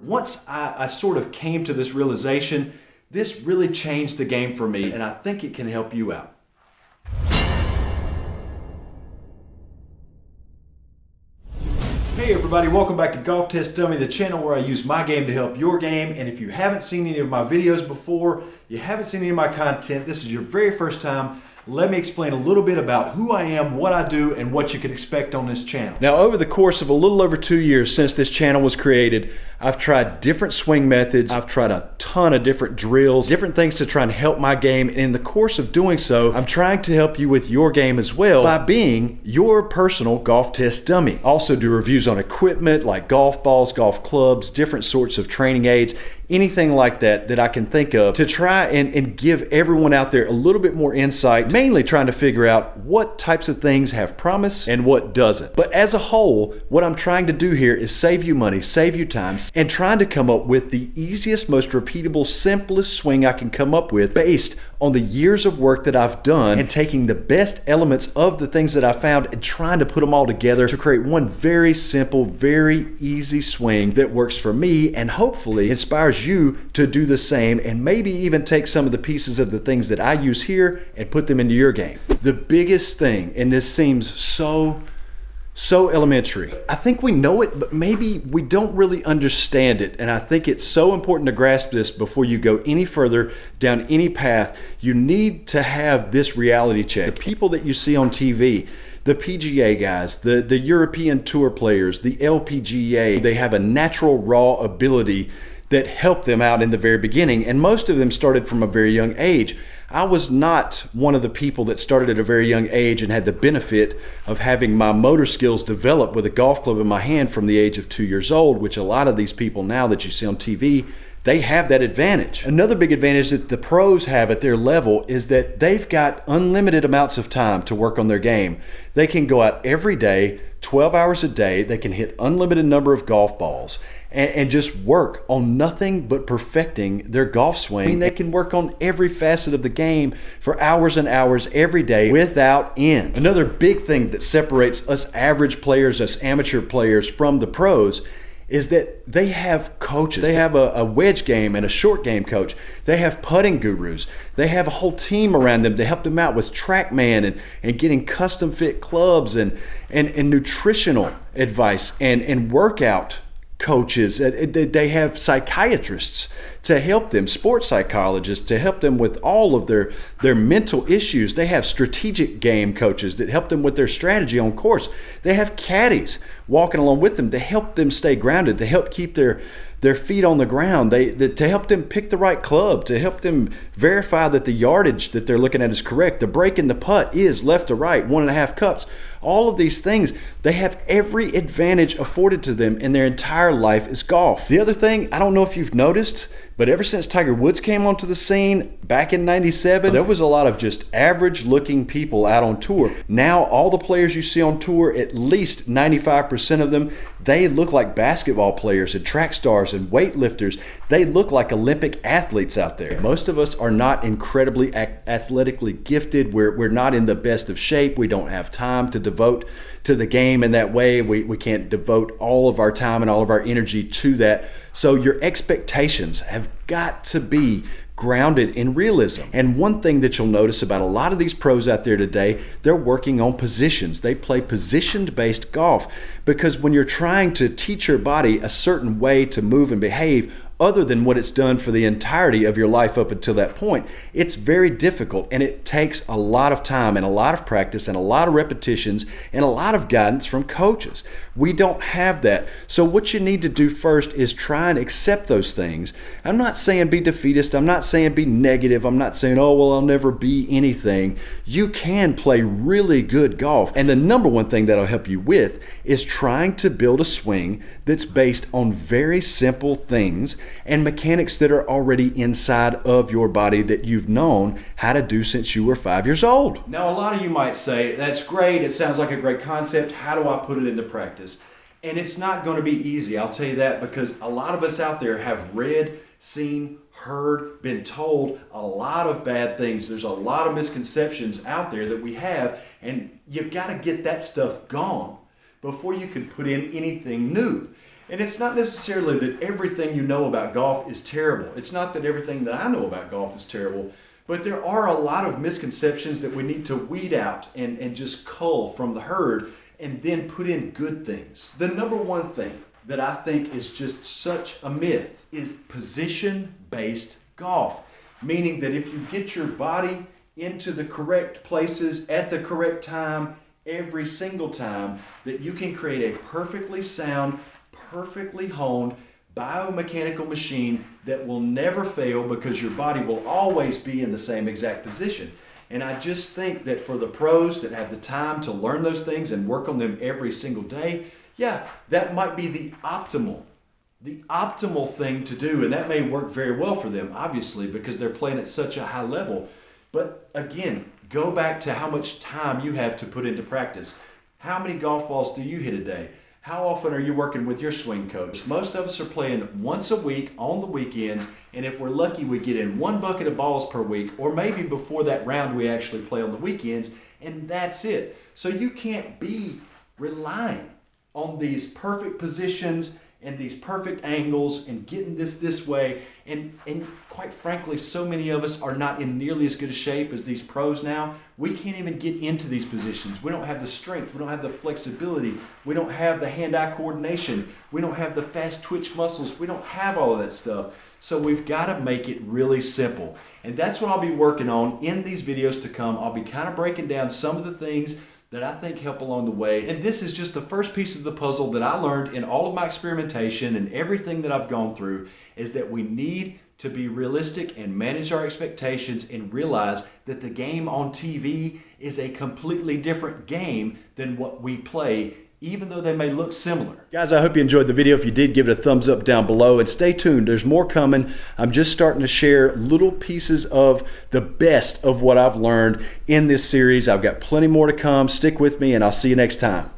Once I sort of came to this realization, this really changed the game for me, and I think it can help you out. Hey everybody, welcome back to Golf Test Dummy, the channel where I use my game to help your game. And if you haven't seen any of my videos before, you haven't seen any of my content, this is your very first time, let me explain a little bit about who I am, what I do, and what you can expect on this channel. Now, over the course of a little over 2 years since this channel was created, I've tried different swing methods. I've tried a ton of different drills, different things to try and help my game. And in the course of doing so, I'm trying to help you with your game as well by being your personal golf test dummy. Also do reviews on equipment like golf balls, golf clubs, different sorts of training aids, anything like that that I can think of to try and give everyone out there a little bit more insight, mainly trying to figure out what types of things have promise and what doesn't. But as a whole, what I'm trying to do here is save you money, save you time, and trying to come up with the easiest, most repeatable, simplest swing I can come up with based on the years of work that I've done and taking the best elements of the things that I found and trying to put them all together to create one very simple, very easy swing that works for me and hopefully inspires you to do the same and maybe even take some of the pieces of the things that I use here and put them into your game. The biggest thing, and this seems so elementary. I think we know it, but maybe we don't really understand it. And I think it's so important to grasp this before you go any further down any path. You need to have this reality check. The people that you see on TV, the PGA guys, the European Tour players, the LPGA, they have a natural raw ability that helped them out in the very beginning. And most of them started from a very young age. I was not one of the people that started at a very young age and had the benefit of having my motor skills develop with a golf club in my hand from the age of 2 years old, which a lot of these people now that you see on TV, they have that advantage. Another big advantage that the pros have at their level is that they've got unlimited amounts of time to work on their game. They can go out every day, 12 hours a day, they can hit unlimited number of golf balls and just work on nothing but perfecting their golf swing. I mean, they can work on every facet of the game for hours and hours every day without end. Another big thing that separates us average players, us amateur players from the pros is that they have coaches. They have a wedge game and a short game coach. They have putting gurus. They have a whole team around them to help them out with TrackMan and getting custom fit clubs and nutritional advice and workout coaches. They have psychiatrists to help them, sports psychologists to help them with all of their mental issues. They have strategic game coaches that help them with their strategy on course. They have caddies walking along with them to help them stay grounded, to help keep their feet on the ground, to help them pick the right club, to help them verify that the yardage that they're looking at is correct, the break in the putt is left to right, 1.5 cups. All of these things, they have every advantage afforded to them in their entire life is golf. The other thing, I don't know if you've noticed, but ever since Tiger Woods came onto the scene back in '97, there was a lot of just average looking people out on tour. Now all the players you see on tour, at least 95% of them, they look like basketball players and track stars and weightlifters. They look like Olympic athletes out there. Most of us are not incredibly athletically gifted. We're not in the best of shape. We don't have time to devote to the game in that way. We can't devote all of our time and all of our energy to that. So your expectations have got to be grounded in realism. And one thing that you'll notice about a lot of these pros out there today, they're working on positions. They play position-based golf because when you're trying to teach your body a certain way to move and behave other than what it's done for the entirety of your life up until that point, it's very difficult and it takes a lot of time and a lot of practice and a lot of repetitions and a lot of guidance from coaches. We don't have that. So what you need to do first is try and accept those things. I'm not saying be defeatist. I'm not saying be negative. I'm not saying, oh, well, I'll never be anything. You can play really good golf. And the number one thing that'll help you with is trying to build a swing that's based on very simple things and mechanics that are already inside of your body that you've known how to do since you were 5 years old. Now, a lot of you might say, that's great. It sounds like a great concept. How do I put it into practice? And it's not going to be easy, I'll tell you that, because a lot of us out there have read, seen, heard, been told a lot of bad things. There's a lot of misconceptions out there that we have, and you've got to get that stuff gone before you can put in anything new. And it's not necessarily that everything you know about golf is terrible. It's not that everything that I know about golf is terrible, but there are a lot of misconceptions that we need to weed out and just cull from the herd and then put in good things. The number one thing that I think is just such a myth is position-based golf, meaning that if you get your body into the correct places at the correct time every single time, that you can create a perfectly sound, perfectly honed biomechanical machine that will never fail because your body will always be in the same exact position. And I just think that for the pros that have the time to learn those things and work on them every single day, yeah, that might be the optimal thing to do. And that may work very well for them, obviously, because they're playing at such a high level. But again, go back to how much time you have to put into practice. How many golf balls do you hit a day? How often are you working with your swing coach? Most of us are playing once a week on the weekends, and if we're lucky, we get in 1 bucket of balls per week, or maybe before that round we actually play on the weekends, and that's it. So you can't be relying on these perfect positions and these perfect angles and getting this way. And quite frankly, so many of us are not in nearly as good a shape as these pros now. We can't even get into these positions. We don't have the strength. We don't have the flexibility. We don't have the hand-eye coordination. We don't have the fast twitch muscles. We don't have all of that stuff. So we've got to make it really simple. And that's what I'll be working on in these videos to come. I'll be kind of breaking down some of the things that I think help along the way. And this is just the first piece of the puzzle that I learned in all of my experimentation and everything that I've gone through, is that we need to be realistic and manage our expectations and realize that the game on TV is a completely different game than what we play, even though they may look similar. Guys, I hope you enjoyed the video. If you did, give it a thumbs up down below and stay tuned. There's more coming. I'm just starting to share little pieces of the best of what I've learned in this series. I've got plenty more to come. Stick with me and I'll see you next time.